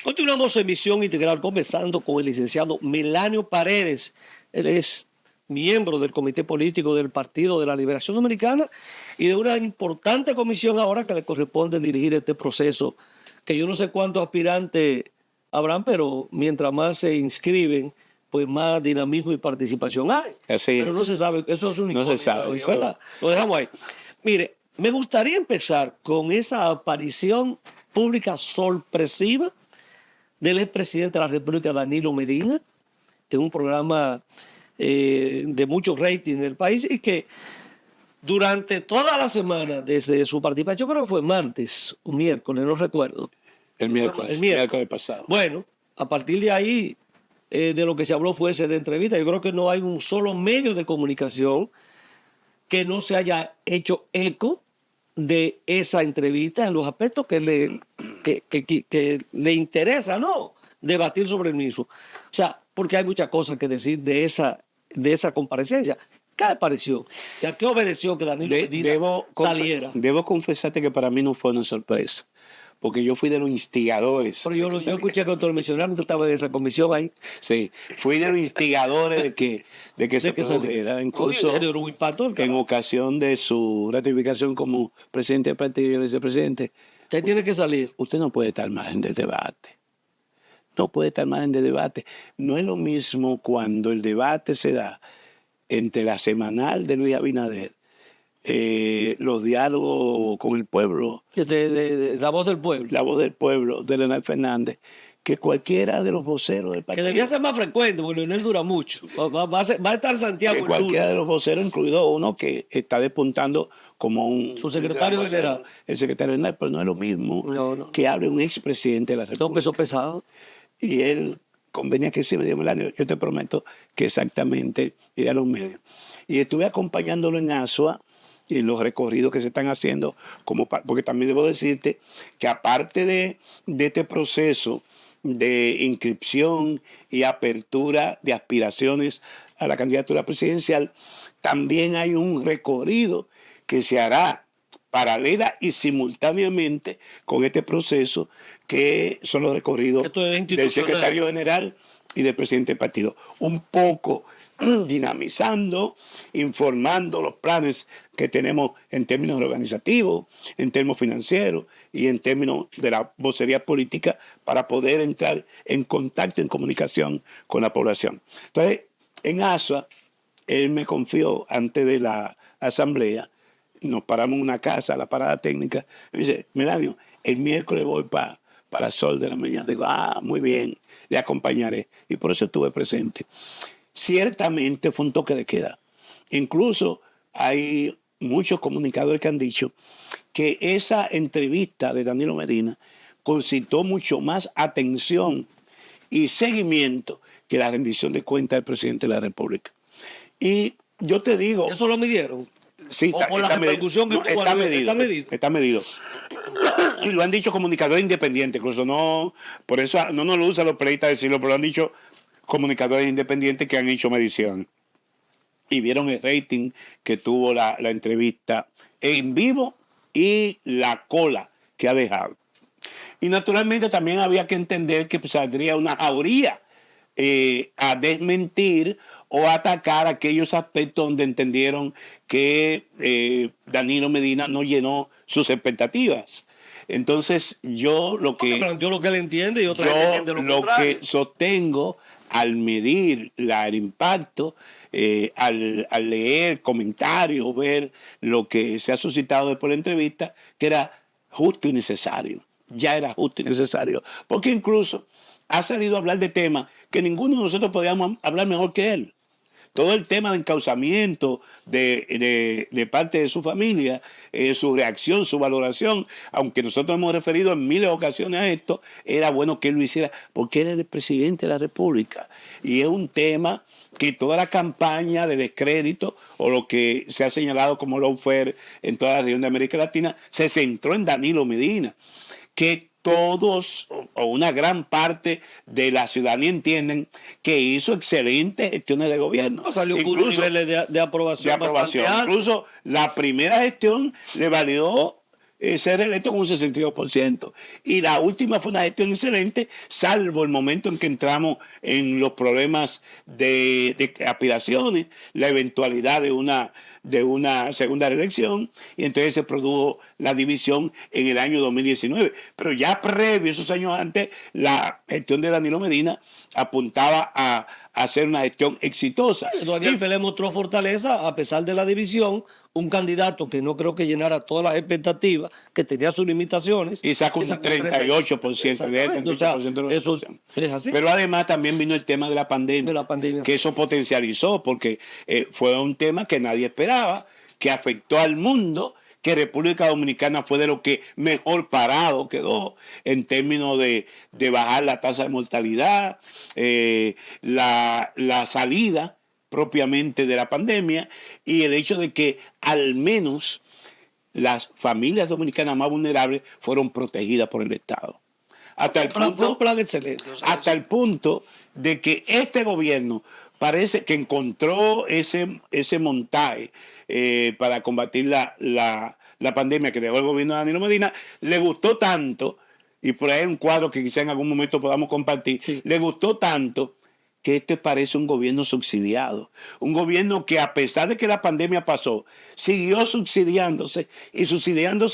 Continuamos Emisión Integral conversando con el licenciado Melanio Paredes. Él es miembro del Comité Político del Partido de la Liberación Dominicana y de una importante comisión ahora que le corresponde dirigir este proceso, que yo no sé cuántos aspirantes habrán, pero mientras más se inscriben, pues más dinamismo y participación hay. Así pero no se sabe, eso es un no se sabe, ¿verdad? Lo dejamos ahí. Mire, me gustaría empezar con esa aparición pública sorpresiva del expresidente de la República, Danilo Medina, en un programa de mucho rating en el país y que durante toda la semana, desde su participación, creo que fue martes o miércoles, no recuerdo. El miércoles pasado. Bueno, a partir de ahí, de lo que se habló fue ese de entrevista. Yo creo que no hay un solo medio de comunicación que no se haya hecho eco de esa entrevista en los aspectos que le interesa, ¿no? Debatir sobre el mismo. O sea, porque hay muchas cosas que decir de esa comparecencia. ¿Qué le pareció? ¿A qué obedeció que Danilo Medina saliera? Debo confesarte que para mí no fue una sorpresa, porque yo fui de los instigadores. Pero yo escuché que tú lo mencionaron, tú estabas en esa comisión ahí. Sí, fui de los instigadores de que se produjera. Incluso en ocasión de su ratificación como presidente del partido y vicepresidente. Usted tiene que salir. Usted no puede estar margen de debate. No puede estar margen de debate. No es lo mismo cuando el debate se da entre la semanal de Luis Abinader, los diálogos con el pueblo, la voz del pueblo. La voz del pueblo, de Leonel Fernández, que cualquiera de los voceros del partido. Que debía ser más frecuente, porque Leonel dura mucho. Va a estar Santiago. Que cualquiera de los voceros, incluido uno que está despuntando como su secretario general. El secretario general, pero no es lo mismo que hable un expresidente de la República. Un peso pesado. Y él convenía que sí, me dijo, Melanio, yo te prometo que exactamente iré a los medios. Y estuve acompañándolo en Asua y en los recorridos que se están haciendo, porque también debo decirte que aparte de este proceso de inscripción y apertura de aspiraciones a la candidatura presidencial, también hay un recorrido que se hará paralela y simultáneamente con este proceso, que son los recorridos del secretario general y del presidente del partido. Un poco dinamizando, informando los planes que tenemos en términos organizativos, en términos financieros y en términos de la vocería política para poder entrar en contacto, en comunicación con la población. Entonces, en ASUA, él me confió antes de la asamblea, nos paramos en una casa, la parada técnica, me dice, Melanio, el miércoles voy para Sol de la Mañana. Digo, muy bien, le acompañaré. Y por eso estuve presente. Ciertamente fue un toque de queda. Incluso hay muchos comunicadores que han dicho que esa entrevista de Danilo Medina concitó mucho más atención y seguimiento que la rendición de cuentas del presidente de la República. Y yo te digo... ¿Eso lo midieron? Sí, está medido. Y lo han dicho comunicadores independientes, incluso no, por eso no nos lo usan los periodistas decirlo, pero lo han dicho comunicadores independientes que han hecho medición. Y vieron el rating que tuvo la entrevista en vivo y la cola que ha dejado. Y naturalmente también había que entender que saldría una jauría a desmentir o atacar aquellos aspectos donde entendieron que Danilo Medina no llenó sus expectativas. Entonces yo lo que él entiende y otra gente entiende lo que sostengo al medir el impacto, al leer comentarios, ver lo que se ha suscitado después de la entrevista, que era justo y necesario. Ya era justo y necesario. Porque incluso ha salido a hablar de temas que ninguno de nosotros podíamos hablar mejor que él. Todo el tema de encauzamiento de parte de su familia, su reacción, su valoración, aunque nosotros hemos referido en miles de ocasiones a esto, era bueno que él lo hiciera porque él era el presidente de la República. Y es un tema que toda la campaña de descrédito o lo que se ha señalado como lawfare en toda la región de América Latina se centró en Danilo Medina, que todos o una gran parte de la ciudadanía entienden que hizo excelentes gestiones de gobierno. Salió con niveles de aprobación. Incluso la primera gestión le valió ser reelecto con un 62%. Y la última fue una gestión excelente, salvo el momento en que entramos en los problemas de aspiraciones, la eventualidad de una segunda reelección, y entonces se produjo la división en el año 2019. Pero ya previo, esos años antes, la gestión de Danilo Medina apuntaba a hacer una gestión exitosa. Daniel Pérez mostró fortaleza a pesar de la división, un candidato que no creo que llenara todas las expectativas, que tenía sus limitaciones. Y sacó un 38% de 38% o sea, de la eso votación. es así. Pero además también vino el tema de la pandemia, que eso potencializó, porque fue un tema que nadie esperaba, que afectó al mundo, que República Dominicana fue de lo que mejor parado quedó en términos de bajar la tasa de mortalidad, la salida propiamente de la pandemia, y el hecho de que al menos las familias dominicanas más vulnerables fueron protegidas por el Estado. Fue un plan excelente. O sea, hasta el punto de que este gobierno parece que encontró ese montaje para combatir la pandemia que dejó el gobierno de Danilo Medina. Le gustó tanto, y por ahí hay un cuadro que quizá en algún momento podamos compartir, sí. Le gustó tanto que este parece un gobierno subsidiado, un gobierno que a pesar de que la pandemia pasó, siguió subsidiándose y subsidiando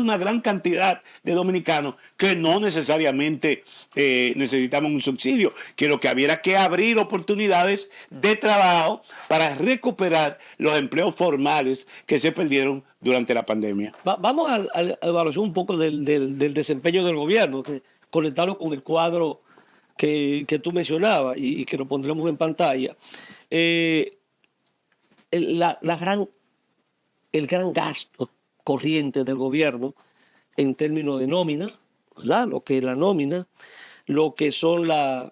una gran cantidad de dominicanos que no necesariamente necesitaban un subsidio, que lo que había era que abrir oportunidades de trabajo para recuperar los empleos formales que se perdieron durante la pandemia. Vamos a la evaluación un poco del desempeño del gobierno, que conectarlo con el cuadro que tú mencionabas y que lo pondremos en pantalla. El gran gasto corriente del gobierno en términos de nómina, ¿verdad? Lo que es la nómina, lo que son las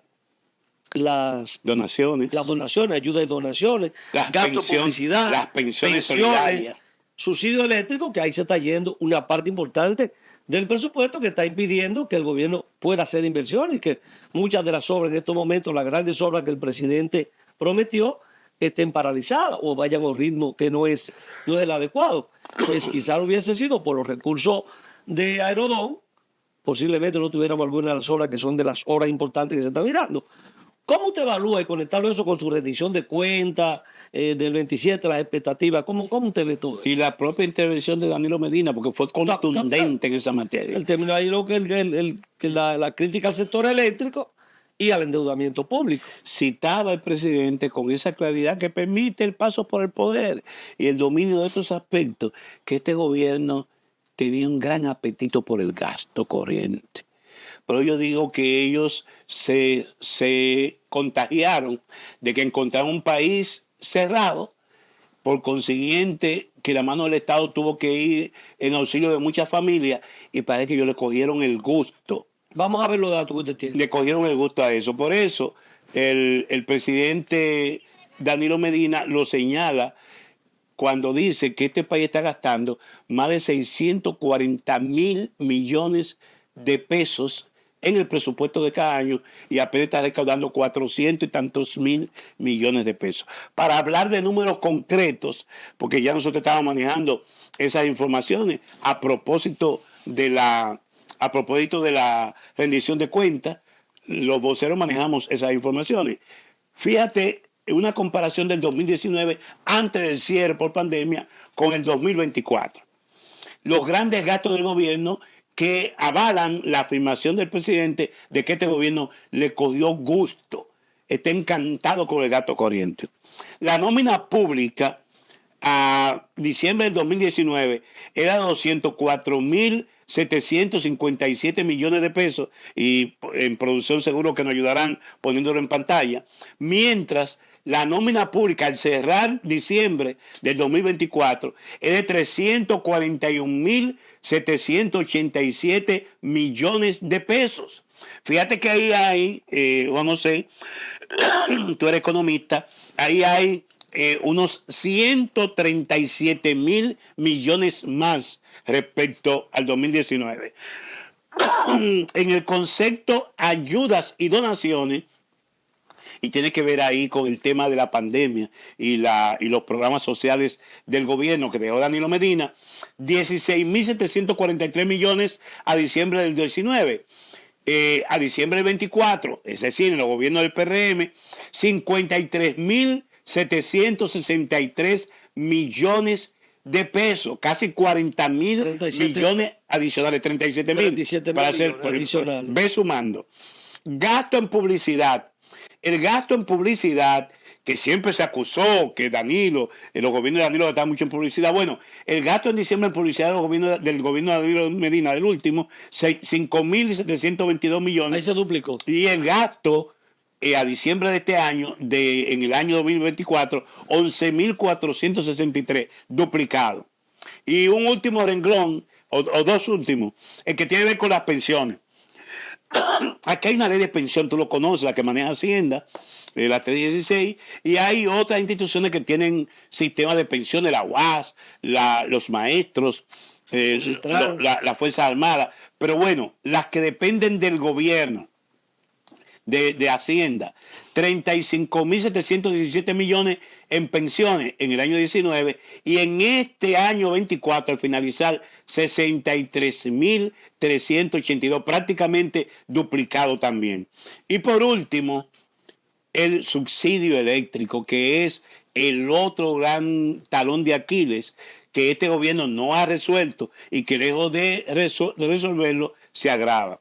donaciones, ayudas y donaciones, gasto de publicidad, las pensiones solidarias, subsidio eléctrico, que ahí se está yendo una parte importante del presupuesto, que está impidiendo que el gobierno pueda hacer inversiones y que muchas de las obras en estos momentos, las grandes obras que el presidente prometió, estén paralizadas o vayan a un ritmo que no es el adecuado. Pues quizás hubiese sido por los recursos de Aerodón, posiblemente no tuviéramos algunas de las obras que son de las obras importantes que se están mirando. ¿Cómo usted evalúa y conectarlo eso con su rendición de cuentas del 27, las expectativas? ¿Cómo usted ve todo eso? Y la propia intervención de Danilo Medina, porque fue contundente en esa materia. El término ahí lo que la crítica al sector eléctrico y al endeudamiento público. Citaba el presidente con esa claridad que permite el paso por el poder y el dominio de estos aspectos, que este gobierno tenía un gran apetito por el gasto corriente. Pero yo digo que ellos se contagiaron de que encontraron un país cerrado, por consiguiente que la mano del Estado tuvo que ir en auxilio de muchas familias, y parece que ellos le cogieron el gusto. Vamos a ver los datos que usted tiene. Le cogieron el gusto a eso. Por eso el presidente Danilo Medina lo señala cuando dice que este país está gastando más de 640,000 millones de pesos en el presupuesto de cada año y apenas está recaudando 400 y tantos mil millones de pesos. Para hablar de números concretos, porque ya nosotros estábamos manejando esas informaciones a propósito de la rendición de cuentas, los voceros manejamos esas informaciones. Fíjate, una comparación del 2019 antes del cierre por pandemia con el 2024. Los grandes gastos del gobierno que avalan la afirmación del presidente de que este gobierno le cogió gusto, está encantado con el gasto corriente. La nómina pública a diciembre del 2019 era 204,757 millones de pesos, y en producción seguro que nos ayudarán poniéndolo en pantalla, mientras la nómina pública al cerrar diciembre del 2024 es de 341,787 millones de pesos. Fíjate que ahí hay, Juan José, tú eres economista, ahí hay unos 137,000 millones más respecto al 2019. En el concepto ayudas y donaciones, y tiene que ver ahí con el tema de la pandemia y los programas sociales del gobierno que dejó Danilo Medina, 16.743 millones a diciembre del 19. A diciembre del 24, es decir, en el gobierno del PRM, 53.763 millones de pesos, casi 40.000 millones adicionales, 37.000 para hacer, adicionales. ve sumando. Gasto en publicidad. El gasto en publicidad, que siempre se acusó que Danilo, en los gobiernos de Danilo gastaban mucho en publicidad. Bueno, el gasto en diciembre en publicidad del gobierno de Danilo Medina, del último, 5.722 millones. Ahí se duplicó. Y el gasto a diciembre de este año, en el año 2024, 11.463, duplicado. Y un último renglón, o dos últimos, el que tiene que ver con las pensiones. Aquí hay una ley de pensión, tú lo conoces, la que maneja Hacienda, la 316, y hay otras instituciones que tienen sistemas de pensiones, la UAS, los maestros, la Fuerza Armada, pero bueno, las que dependen del gobierno, de Hacienda, 35.717 millones en pensiones en el año 19 y en este año 24 al finalizar 63.382, prácticamente duplicado también. Y por último, el subsidio eléctrico, que es el otro gran talón de Aquiles que este gobierno no ha resuelto y que lejos de resolverlo se agrava.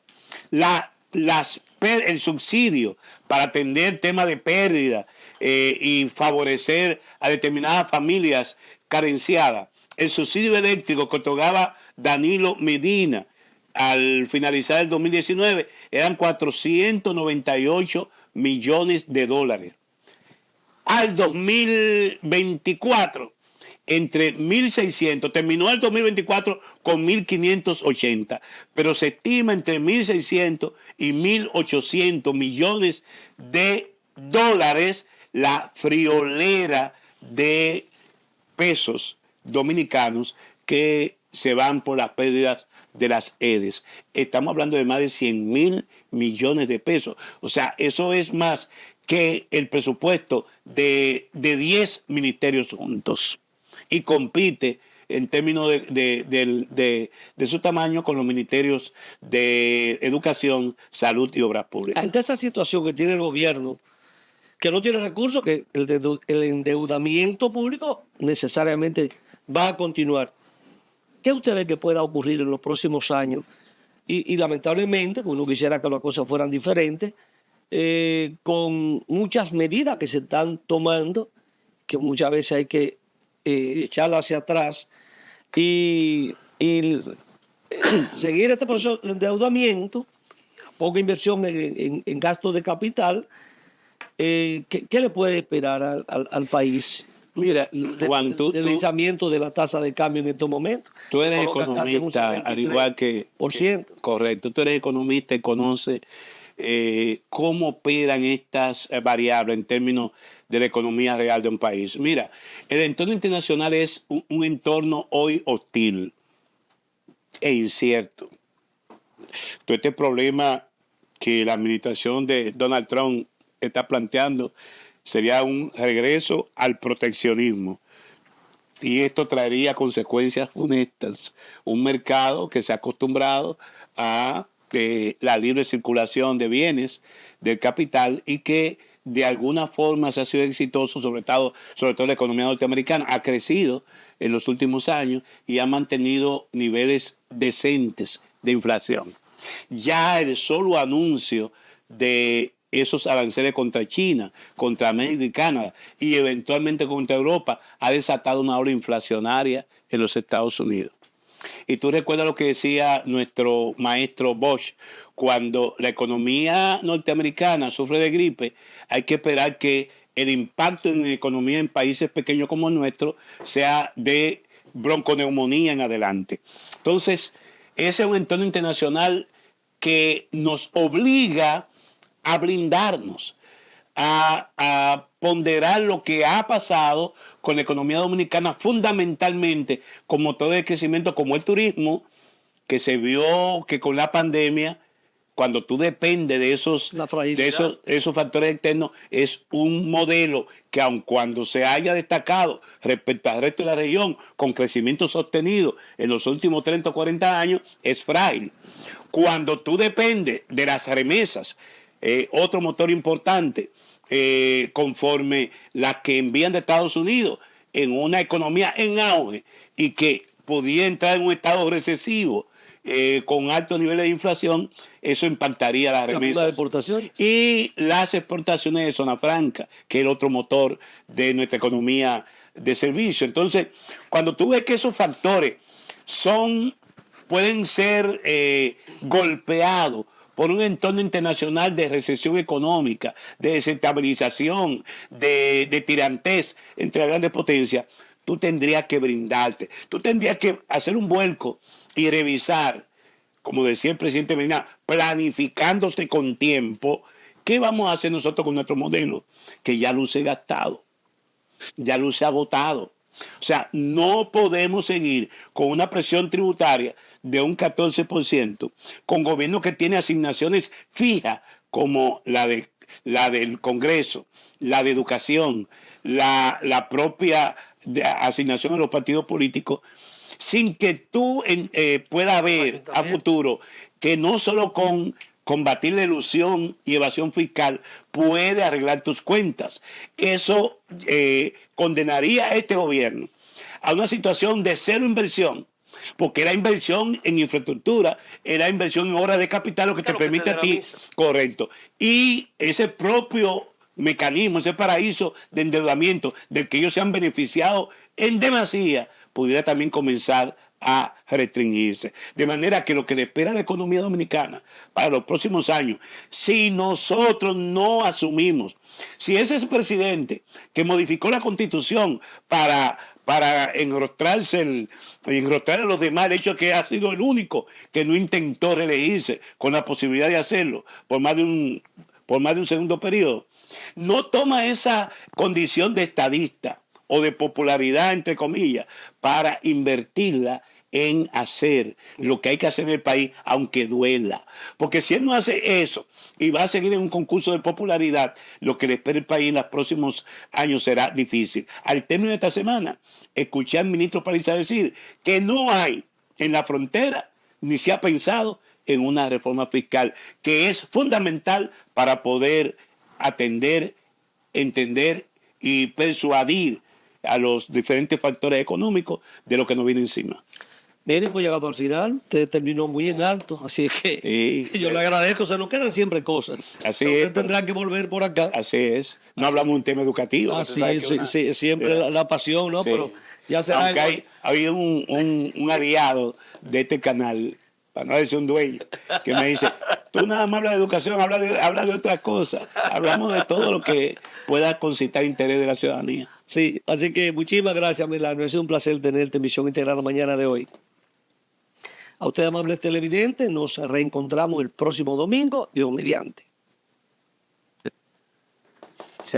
El subsidio para atender temas de pérdida y favorecer a determinadas familias carenciadas. El subsidio eléctrico que otorgaba Danilo Medina al finalizar el 2019 eran 498 millones de dólares. Al 2024, entre 1.600, terminó el 2024 con 1.580, pero se estima entre 1.600 y 1.800 millones de dólares la friolera de pesos dominicanos que se van por las pérdidas de las EDES. Estamos hablando de más de 100.000 millones de pesos. O sea, eso es más que el presupuesto de 10 ministerios juntos. Y compite en términos de su tamaño con los ministerios de Educación, Salud y Obras Públicas. Ante esa situación que tiene el gobierno, que no tiene recursos, que el endeudamiento público necesariamente va a continuar. ¿Qué usted ve que pueda ocurrir en los próximos años? Y lamentablemente, uno quisiera que las cosas fueran diferentes, con muchas medidas que se están tomando, que muchas veces hay que echarla hacia atrás y seguir este proceso de endeudamiento, poca inversión en gastos de capital. ¿Qué le puede esperar al país? Mira, Juan, el deslizamiento de la tasa de cambio en estos momentos. Tú eres economista, al igual que... Correcto, tú eres economista y conoces cómo operan estas variables en términos de la economía real de un país. Mira, el entorno internacional es un entorno hoy hostil e incierto. Todo este problema que la administración de Donald Trump está planteando sería un regreso al proteccionismo. Y esto traería consecuencias funestas. Un mercado que se ha acostumbrado a la libre circulación de bienes, del capital, y que de alguna forma se ha sido exitoso, sobre todo la economía norteamericana, ha crecido en los últimos años y ha mantenido niveles decentes de inflación. Ya el solo anuncio de esos aranceles contra China, contra México y Canadá y eventualmente contra Europa ha desatado una ola inflacionaria en los Estados Unidos. Y tú recuerdas lo que decía nuestro maestro Bosch: cuando la economía norteamericana sufre de gripe, hay que esperar que el impacto en la economía en países pequeños como el nuestro sea de bronconeumonía en adelante. Entonces, ese es un entorno internacional que nos obliga a blindarnos, a ponderar lo que ha pasado con la economía dominicana, fundamentalmente con motores de crecimiento como el turismo, que se vio que con la pandemia cuando tú dependes de La fragilidad. esos factores externos, es un modelo que aun cuando se haya destacado respecto al resto de la región con crecimiento sostenido en los últimos 30 o 40 años, es frágil. Cuando tú dependes de las remesas, otro motor importante, conforme las que envían de Estados Unidos, en una economía en auge y que podía entrar en un estado recesivo con altos niveles de inflación, eso impactaría las remesas. Exportación. Y las exportaciones de zona franca, que es el otro motor de nuestra economía de servicio. Entonces, cuando tú ves que esos factores pueden ser golpeados por un entorno internacional de recesión económica, de desestabilización, de tirantez entre las grandes potencias, tú tendrías que brindarte, tú tendrías que hacer un vuelco y revisar, como decía el presidente Medina, planificándose con tiempo, ¿qué vamos a hacer nosotros con nuestro modelo? Que ya luce gastado, ya luce agotado. O sea, no podemos seguir con una presión tributaria de un 14%, con gobierno que tiene asignaciones fijas como la del Congreso, la de educación, la propia asignación a los partidos políticos, sin que tú puedas ver a futuro que no solo con combatir la ilusión y evasión fiscal puede arreglar tus cuentas. Eso condenaría a este gobierno a una situación de cero inversión, porque era inversión en infraestructura, era inversión en obras de capital, lo que te permite a ti, correcto. Y ese propio mecanismo, ese paraíso de endeudamiento del que ellos se han beneficiado en demasía, pudiera también comenzar a restringirse. De manera que lo que le espera a la economía dominicana para los próximos años, si nosotros no asumimos, si ese es el presidente que modificó la Constitución para enrostrar a los demás, el hecho de que ha sido el único que no intentó reelegirse con la posibilidad de hacerlo por más de un segundo periodo, no toma esa condición de estadista o de popularidad, entre comillas, para invertirla en hacer lo que hay que hacer en el país, aunque duela. Porque si él no hace eso y va a seguir en un concurso de popularidad, lo que le espera el país en los próximos años será difícil. Al término de esta semana, escuché al ministro Paliza decir que no hay en la frontera, ni se ha pensado en una reforma fiscal, que es fundamental para poder atender, entender y persuadir a los diferentes factores económicos de lo que nos viene encima. Miren, pues llegado al final, te terminó muy en alto, así que Sí. yo le agradezco, se nos quedan siempre cosas. Así Usted es. tendrá que volver por acá. Así es. No hablamos de un tema educativo. Ah, sí, siempre la pasión, ¿no? Sí. Pero ya será. Aunque hay habido un aliado de este canal, para no decir un dueño, que me dice, tú nada más hablas de educación, habla de otras cosas. Hablamos de todo lo que pueda concitar interés de la ciudadanía. Sí, así que muchísimas gracias, Milano. Ha sido un placer tenerte en Misión Integral la mañana de hoy. A ustedes, amables televidentes, nos reencontramos el próximo domingo, Dios mediante.